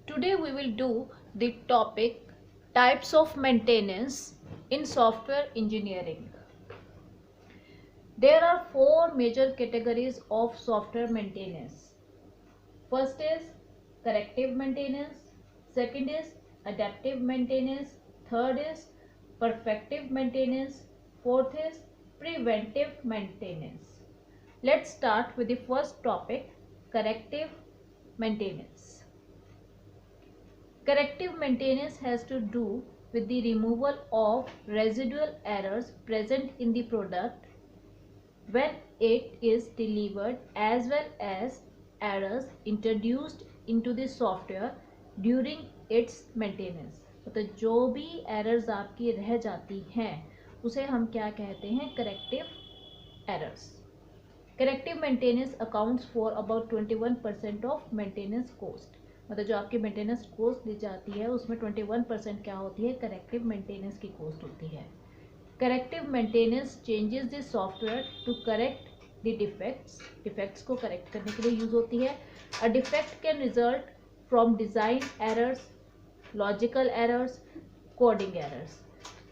Today we will do the topic types of maintenance in software engineering. There are four major categories of software maintenance. First is corrective maintenance, second is adaptive maintenance, third is perfective maintenance, fourth is preventive maintenance. Let's start with the first topic, corrective maintenance. Corrective maintenance has to do with the removal of residual errors present in the product when it is delivered, as well as errors introduced into the software during its maintenance. मतलब जो भी errors आपकी रह जाती हैं उसे हम क्या कहते हैं, corrective errors. Corrective maintenance accounts for about 21% of maintenance cost. मतलब जो आपकी मेंटेनेंस कॉस्ट दी जाती है उसमें 21% क्या होती है, करेक्टिव मेंटेनेंस की कॉस्ट होती है. Corrective maintenance changes the software to correct the defects. Defects को करेक्ट करने के लिए यूज होती है. A defect can result from design errors, logical errors, coding errors.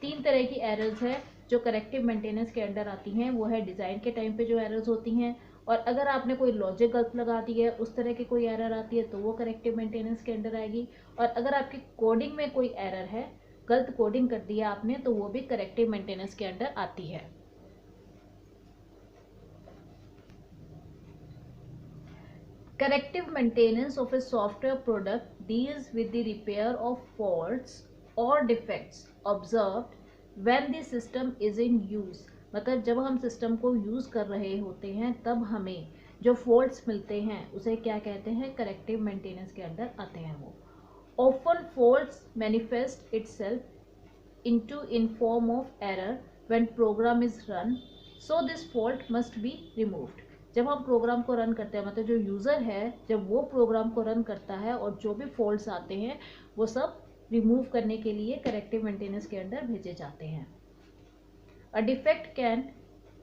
तीन तरह की एरर्स है जो करेक्टिव मेंटेनेंस के अंडर आती हैं. वो है डिज़ाइन के टाइम पे जो एरर्स होती हैं, और अगर आपने कोई लॉजिक गलत लगा दी है उस तरह की कोई एरर आती है तो वो करेक्टिव मेंटेनेंस के अंडर आएगी. और अगर आपकी कोडिंग में कोई एरर है, गलत कोडिंग कर दिया आपने, तो वो भी करेक्टिव मेंटेनेंस के अंडर आती है. Corrective maintenance of a software product deals with the repair of faults or defects observed when the system is in use. मतलब जब हम सिस्टम को यूज़ कर रहे होते हैं तब हमें जो फॉल्ट्स मिलते हैं उसे क्या कहते हैं, करेक्टिव मेंटेनेंस के अंडर आते हैं वो. Often faults manifest itself into in form of error when program is run, so this fault must be removed. जब हम प्रोग्राम को रन करते हैं, मतलब जो यूज़र है जब वो प्रोग्राम को रन करता है और जो भी फॉल्ट्स आते हैं वो सब रिमूव करने के लिए करेक्टिव मेंटेनेंस के अंडर भेजे जाते हैं. अ defect can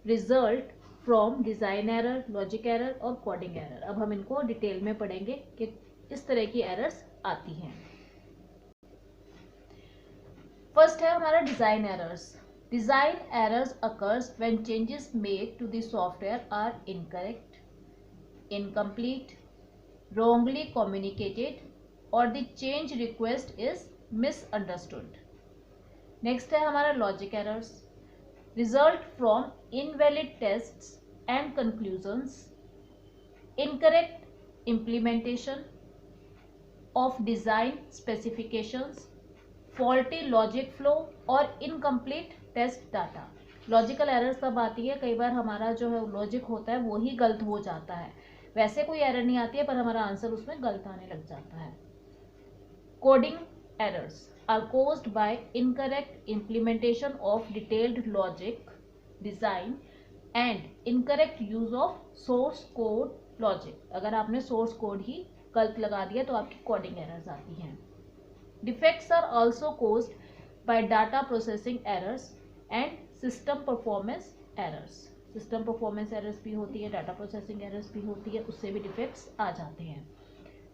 result from design error, logic error और कोडिंग एरर. अब हम इनको डिटेल में पढ़ेंगे कि इस तरह की एरर्स आती हैं. फर्स्ट है हमारा design errors. Design errors occurs when changes made to the software are incorrect, incomplete, wrongly communicated, or the change request is misunderstood. Next है हमारा logic errors. Result from invalid tests and conclusions, incorrect implementation of design specifications, faulty logic flow और incomplete test data. Logical errors तब आती है कई बार हमारा जो है लॉजिक होता है वो ही गलत हो जाता है. वैसे कोई एरर नहीं आती है पर हमारा आंसर उसमें गलत आने लग जाता है. Coding errors are caused by incorrect implementation of detailed logic, design and incorrect use of source code logic. अगर आपने सोर्स कोड ही गलत लगा दिया तो आपकी कोडिंग एरर्स आती हैं. Defects are also caused by data processing errors and system performance errors. System performance errors भी होती है, data processing errors भी होती है, उससे भी defects आ जाते हैं.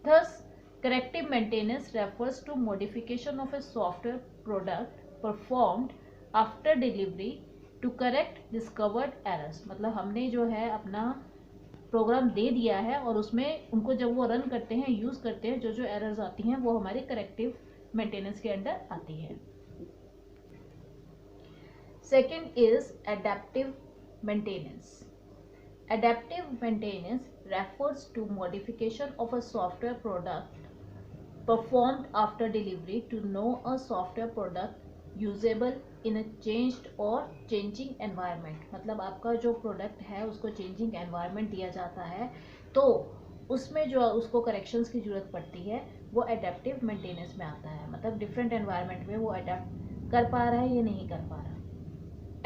Thus, corrective maintenance refers to modification of a software product performed after delivery to correct discovered errors. मतलब हमने जो है अपना प्रोग्राम दे दिया है और उसमें उनको जब वो रन करते हैं, यूज़ करते हैं, जो जो एरर्स आती हैं वो हमारे करेक्टिव मेंटेनेंस के अंडर आती है. Second is adaptive maintenance. Adaptive maintenance refers to modification of a software product performed after delivery to know a software product usable in a changed or changing environment. मतलब आपका जो product है उसको changing environment दिया जाता है तो उसमें जो उसको करेक्शंस की ज़रूरत पड़ती है वो एडेप्टिव मेंटेनेंस में आता है. मतलब डिफरेंट एनवायरनमेंट में वो अडेप्ट कर पा रहा है या नहीं कर पा रहा.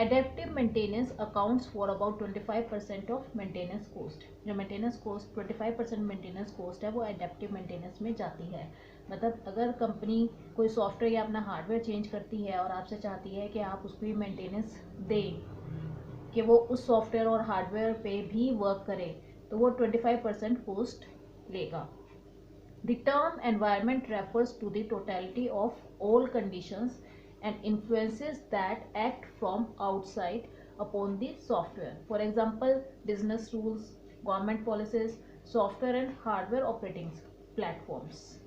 Adaptive maintenance accounts for about 25% of maintenance cost. जो maintenance cost 25% maintenance cost है वो adaptive maintenance में जाती है. मतलब अगर कंपनी कोई सॉफ्टवेयर या अपना हार्डवेयर चेंज करती है और आपसे चाहती है कि आप उसको भी मेंटेनेंस दें कि वो उस सॉफ्टवेयर और हार्डवेयर पे भी वर्क करे तो वो 25% कॉस्ट लेगा. The term environment refers to the totality of all conditions and influences that act from outside upon the software. For example, business rules, government policies, software and hardware operating platforms.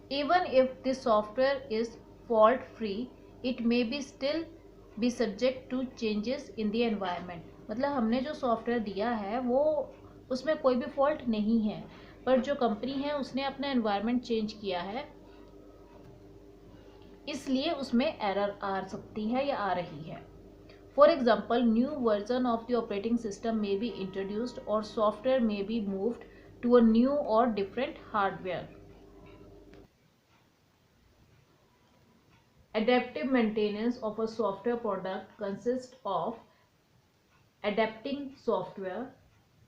Even if the software is fault free, it may be still be subject to changes in the environment. मतलब हमने जो software दिया है वो उसमें कोई भी fault नहीं है, पर जो कंपनी है उसने अपना एनवायरनमेंट चेंज किया है, इसलिए उसमें एरर आ सकती है या आ रही है. For example, new version of the operating system may be introduced और software may be moved to a new और different hardware. Adaptive maintenance of a software product consists of adapting software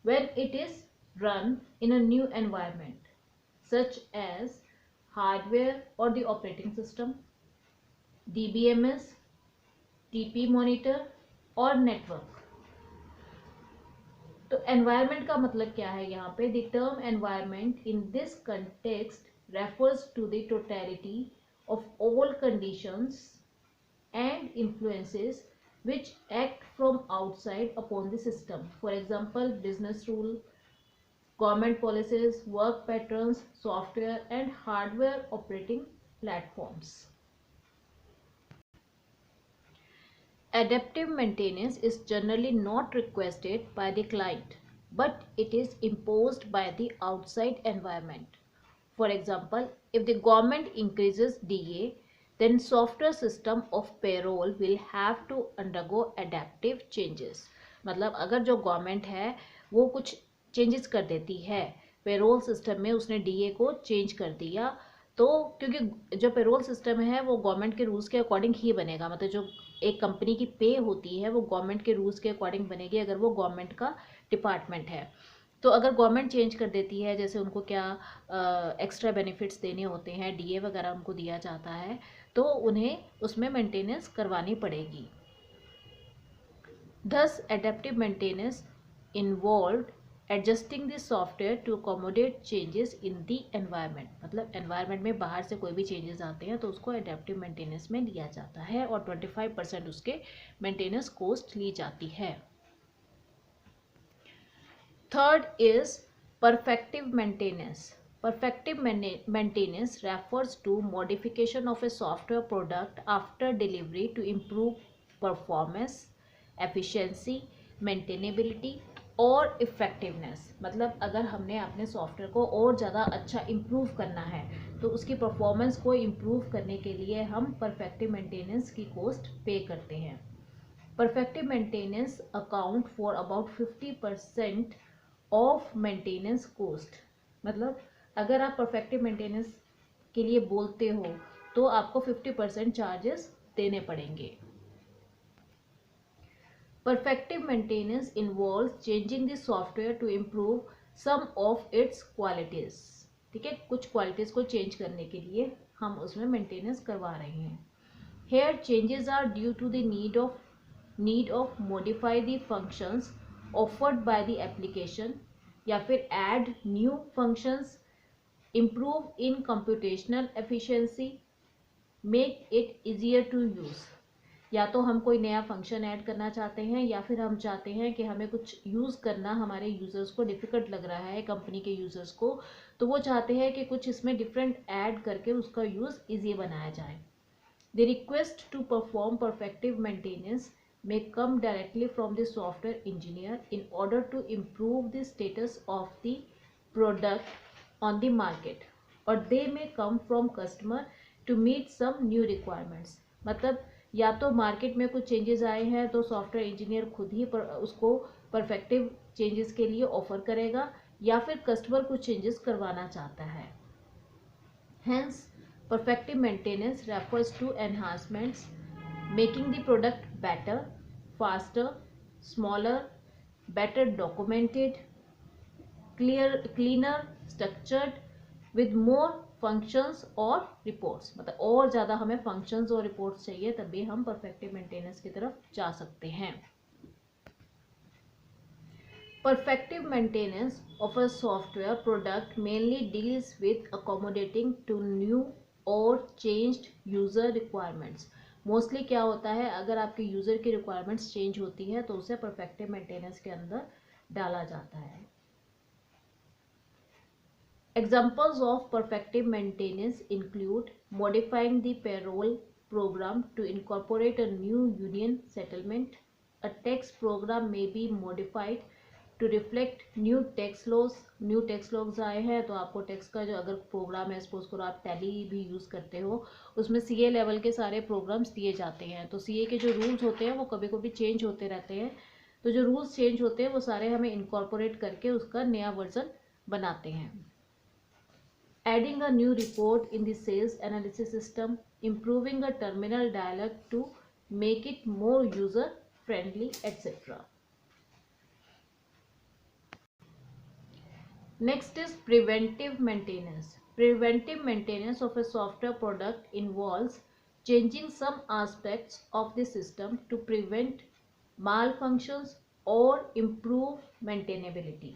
when it is run in a new environment, such as hardware or the operating system, DBMS, TP monitor और network. तो environment का मतलब क्या है यहाँ पे? The term environment in this context refers to the totality of all conditions and influences which act from outside upon the system. For example, business rule, government policies, work patterns, software and hardware operating platforms. Adaptive maintenance is generally not requested by the client, but it is imposed by the outside environment. For example, if the government increases DA, then software system of payroll will have to undergo adaptive changes. मतलब अगर जो government है वो कुछ changes कर देती है payroll system में, उसने DA को चेंज कर दिया, तो क्योंकि जो पेरोल सिस्टम है वो गवर्नमेंट के रूल्स के अकॉर्डिंग ही बनेगा. मतलब जो एक कंपनी की पे होती है वो गवर्नमेंट के रूल्स के अकॉर्डिंग बनेगी अगर वो गवर्नमेंट का डिपार्टमेंट है. तो अगर गवर्नमेंट चेंज कर देती है, जैसे उनको क्या एक्स्ट्रा बेनिफिट्स देने होते हैं, DA वगैरह उनको दिया जाता है, तो उन्हें उसमें मेंटेनेंस करवानी पड़ेगी. Thus, adaptive maintenance involved adjusting the software to accommodate changes in the environment. मतलब environment में बाहर से कोई भी changes आते हैं तो उसको adaptive maintenance में लिया जाता है और 25% उसके maintenance cost ली जाती है. Third is perfective maintenance. Perfective maintenance refers to modification of a software product after delivery to improve performance, efficiency, maintainability और इफेक्टिवनेस. मतलब अगर हमने अपने सॉफ्टवेयर को और ज़्यादा अच्छा इम्प्रूव करना है तो उसकी परफॉर्मेंस को इम्प्रूव करने के लिए हम परफेक्टिव मेंटेनेंस की कॉस्ट पे करते हैं. Perfective maintenance account for about 50% of maintenance cost. मतलब अगर आप परफेक्टिव मेंटेनेंस के लिए बोलते हो तो आपको 50% चार्जेस देने पड़ेंगे. Perfective maintenance involves changing the software to improve some of its qualities. ठीक है, कुछ क्वालिटीज को चेंज करने के लिए हम उसमें मेंटेनेंस करवा रहे हैं. Here changes are due to the need of modify the functions offered by the application या फिर add new functions, improve in computational efficiency, make it easier to use. या तो हम कोई नया फंक्शन ऐड करना चाहते हैं या फिर हम चाहते हैं कि हमें कुछ यूज़ करना हमारे यूज़र्स को डिफ़िकल्ट लग रहा है, कंपनी के यूज़र्स को, तो वो चाहते हैं कि कुछ इसमें डिफरेंट ऐड करके उसका यूज़ ईजी बनाया जाए. The request to perform perfective maintenance may come directly from the software engineer in order to improve the status of the product on the market, or they may come from customer to meet some new requirements. मतलब या तो market में कुछ changes आए हैं तो software engineer खुद ही उसको परफेक्टिव चेंजेस के लिए ऑफर करेगा या फिर कस्टमर कुछ चेंजेस करवाना चाहता है. Hence, perfective maintenance refers to enhancements making the product better, faster, smaller, better documented, cleaner, structured, with more functions और reports. मतलब और ज़्यादा हमें functions और reports चाहिए तभी हम perfective maintenance की तरफ जा सकते हैं. Perfective maintenance of a software product mainly deals with accommodating to new or changed user requirements. Mostly क्या होता है, अगर आपके यूज़र की रिक्वायरमेंट्स चेंज होती है तो उसे परफेक्टिव मेंटेनेंस के अंदर डाला जाता है. Examples of perfective maintenance include modifying the payroll program to incorporate a new union settlement. A tax program may be modified to reflect new tax laws. New tax laws आए हैं तो आपको tax का जो अगर प्रोग्राम है, suppose करो आप टैली भी यूज़ करते हो, उसमें सीए लेवल के सारे प्रोग्राम्स दिए जाते हैं. तो सीए के जो रूल्स होते हैं वो कभी कभी चेंज होते रहते हैं. तो जो रूल्स चेंज होते हैं वो सारे हमें इनकॉर्पोरेट करके उसका नया वर्जन बनाते हैं. Adding a new report in the sales analysis system, improving a terminal dialog to make it more user friendly, etc. Next is preventive maintenance. Preventive maintenance of a software product involves changing some aspects of the system to prevent malfunctions or improve maintainability.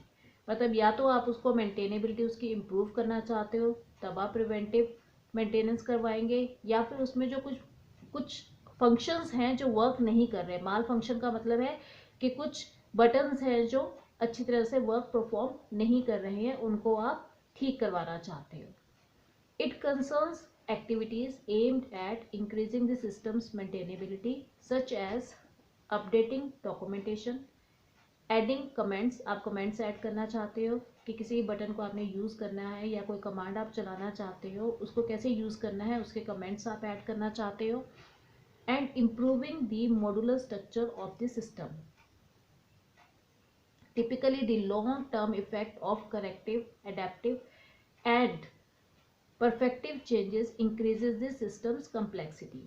मतलब या तो आप उसको maintainability उसकी improve करना चाहते हो तब आप प्रिवेंटिव मेंटेनेंस करवाएंगे, या फिर उसमें जो कुछ फंक्शंस हैं जो वर्क नहीं कर रहे. माल फंक्शन का मतलब है कि कुछ बटन्स हैं जो अच्छी तरह से वर्क परफॉर्म नहीं कर रहे हैं, उनको आप ठीक करवाना चाहते हो. It concerns activities aimed at increasing the systems maintainability such as updating documentation, adding comments. आप कमेंट्स ऐड करना चाहते हो कि किसी बटन को आपने यूज़ करना है या कोई कमांड आप चलाना चाहते हो, उसको कैसे यूज़ करना है उसके कमेंट्स आप ऐड करना चाहते हो. And improving the modular structure of the system. Typically, the long-term effect of corrective, adaptive, and perfective changes increases the system's complexity.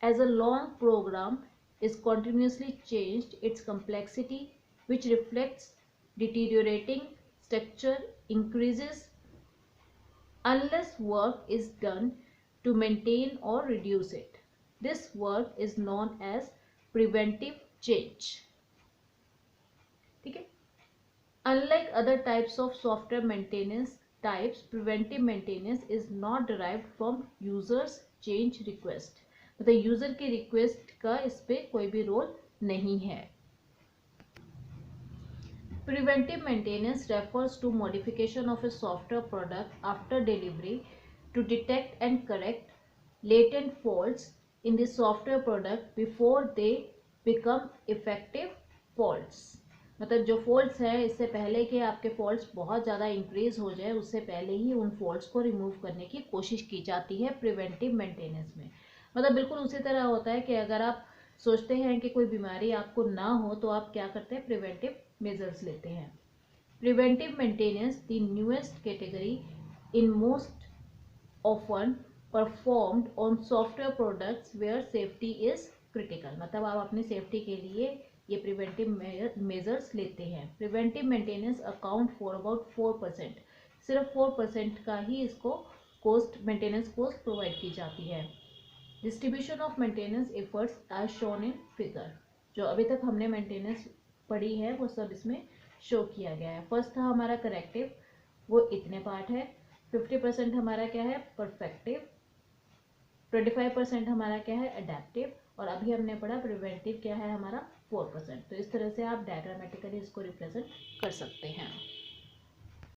As a long program is continuously changed, its complexity, which reflects deteriorating structure, increases unless work is done to maintain or reduce it. This work is known as preventive change. ठीक है. Unlike other types of software maintenance types, preventive maintenance is not derived from users change request. मतलब user की request का इस पे कोई भी role नहीं है. Preventive maintenance refers to modification of a software product after delivery to detect and correct latent faults in the software product before they become effective faults. मतलब जो फॉल्ट्स हैं इससे पहले कि आपके फॉल्ट्स बहुत ज़्यादा इंक्रीज हो जाए, उससे पहले ही उन फॉल्ट्स को रिमूव करने की कोशिश की जाती है प्रिवेंटिव मेंटेनेंस में. मतलब बिल्कुल उसी तरह होता है कि अगर आप सोचते हैं कि कोई बीमारी आपको ना हो तो आप क्या करते हैं, प्रिवेंटिव मेजर्स लेते हैं. Preventive maintenance the newest category in most often performed on software products where safety is critical. मतलब आप अपनी सेफ्टी के लिए ये प्रिवेंटिव मेजर्स लेते हैं. Preventive maintenance account for about 4%. सिर्फ 4% का ही इसको कॉस्ट, मेंटेनेंस कॉस्ट प्रोवाइड की जाती है. Distribution of maintenance efforts as shown in figure. जो अभी तक हमने मेंटेनेंस पढ़ी है वो सब इसमें शो किया गया है. फर्स्ट था हमारा करेक्टिव, वो इतने पार्ट है. 50% हमारा क्या है, परफेक्टिव. 25% हमारा क्या है, अडेप्टिव. और अभी हमने पढ़ा प्रिवेंटिव क्या है हमारा 4%. तो इस तरह से आप डायग्रामेटिकली इसको रिप्रेजेंट कर सकते हैं.